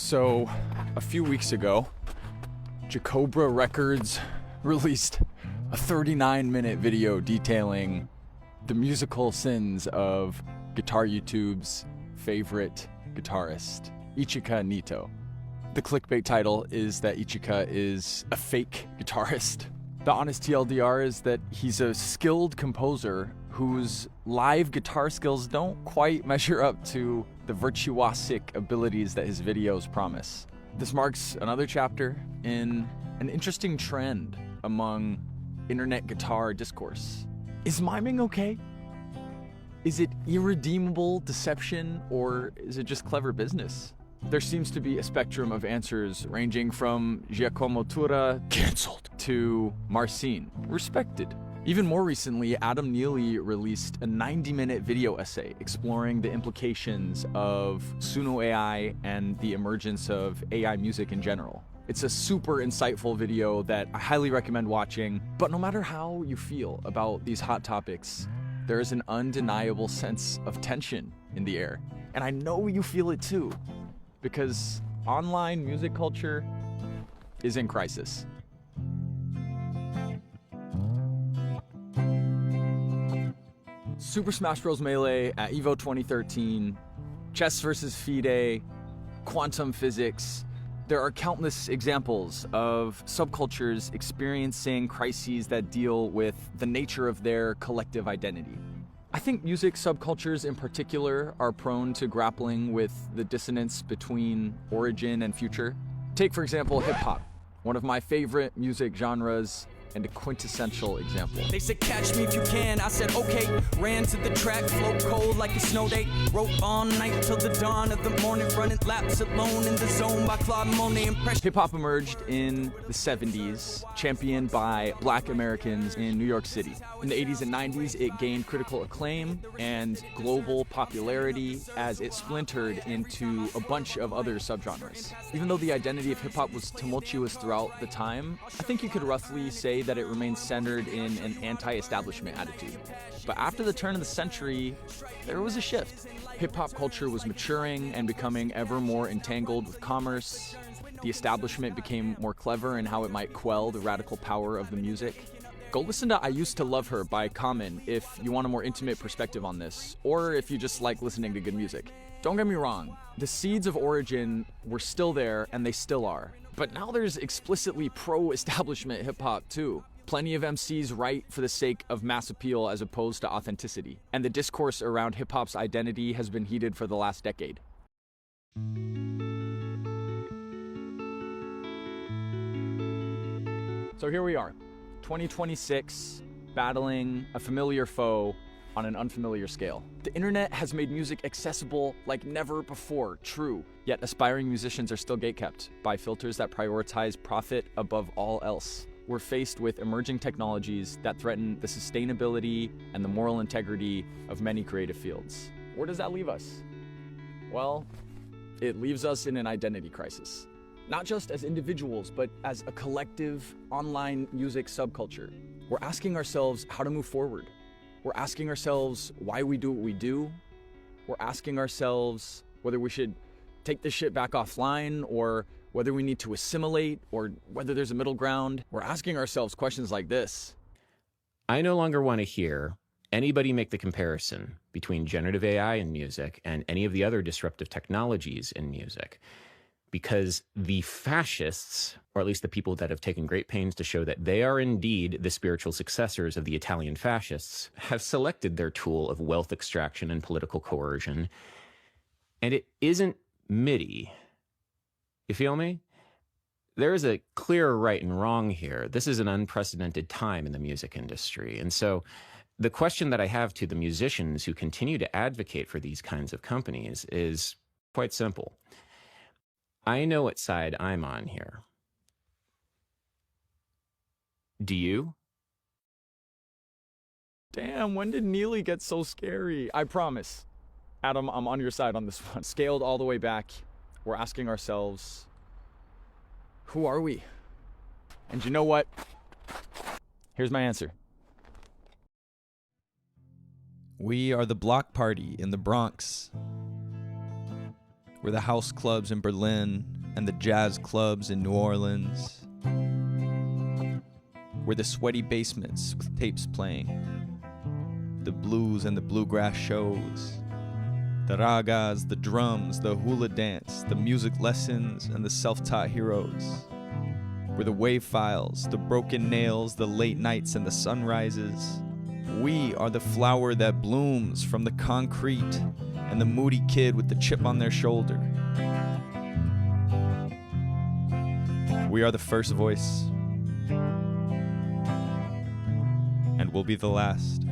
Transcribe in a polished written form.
So, a few weeks ago, Jacobra Records released a 39-minute video detailing the musical sins of Guitar YouTube's favorite guitarist, Ichika Nito. The clickbait title is that Ichika is a fake guitarist. The honest TLDR is that he's a skilled composer whose live guitar skills don't quite measure up to the virtuosic abilities that his videos promise. This marks another chapter in an interesting trend among internet guitar discourse. Is miming okay? Is it irredeemable deception, or is it just clever business? There seems to be a spectrum of answers ranging from Giacomo Tura, cancelled, to Marcin, respected. Even more recently, Adam Neely released a 90-minute video essay exploring the implications of Suno AI and the emergence of AI music in general. It's a super insightful video that I highly recommend watching, but no matter how you feel about these hot topics, there is an undeniable sense of tension in the air. And I know you feel it too, because online music culture is in crisis. Super Smash Bros. Melee at EVO 2013, chess versus FIDE, quantum physics. There are countless examples of subcultures experiencing crises that deal with the nature of their collective identity. I think music subcultures in particular are prone to grappling with the dissonance between origin and future. Take, for example, hip-hop, one of my favorite music genres and a quintessential example. They said, catch me if you can. I said, okay. Ran to the track, float cold like a snow day. Wrote all night till the dawn of the morning, running laps alone in the zone by Claude Monet. Hip-hop emerged in the 70s, championed by Black Americans in New York City. In the 80s and 90s, it gained critical acclaim and global popularity as it splintered into a bunch of other subgenres. Even though the identity of hip-hop was tumultuous throughout the time, I think you could roughly say that it remains centered in an anti-establishment attitude. But after the turn of the century, there was a shift. Hip-hop culture was maturing and becoming ever more entangled with commerce. The establishment became more clever in how it might quell the radical power of the music. Go listen to I Used to Love Her by Common if you want a more intimate perspective on this, or if you just like listening to good music. Don't get me wrong, the seeds of origin were still there, and they still are. But now there's explicitly pro-establishment hip-hop too. Plenty of MCs write for the sake of mass appeal as opposed to authenticity. And the discourse around hip-hop's identity has been heated for the last decade. So here we are, 2026, battling a familiar foe on an unfamiliar scale. The internet has made music accessible like never before, true. Yet aspiring musicians are still gatekept by filters that prioritize profit above all else. We're faced with emerging technologies that threaten the sustainability and the moral integrity of many creative fields. Where does that leave us? Well, it leaves us in an identity crisis. Not just as individuals, but as a collective online music subculture. We're asking ourselves how to move forward. We're asking ourselves why we do what we do. We're asking ourselves whether we should take this shit back offline, or whether we need to assimilate, or whether there's a middle ground. We're asking ourselves questions like this. I no longer want to hear anybody make the comparison between generative AI in music and any of the other disruptive technologies in music, because the fascists, or at least the people that have taken great pains to show that they are indeed the spiritual successors of the Italian fascists, have selected their tool of wealth extraction and political coercion. And it isn't MIDI. You feel me? There is a clear right and wrong here. This is an unprecedented time in the music industry. And so the question that I have to the musicians who continue to advocate for these kinds of companies is quite simple. I know what side I'm on here. Do you? Damn, when did Neely get so scary? I promise. Adam, I'm on your side on this one. Scaled all the way back, we're asking ourselves, who are we? And you know what? Here's my answer. We are the block party in the Bronx. We're the house clubs in Berlin and the jazz clubs in New Orleans. We're the sweaty basements with tapes playing, the blues and the bluegrass shows, the ragas, the drums, the hula dance, the music lessons, and the self-taught heroes. We're the wave files, the broken nails, the late nights, and the sunrises. We are the flower that blooms from the concrete and the moody kid with the chip on their shoulder. We are the first voice, and we'll be the last.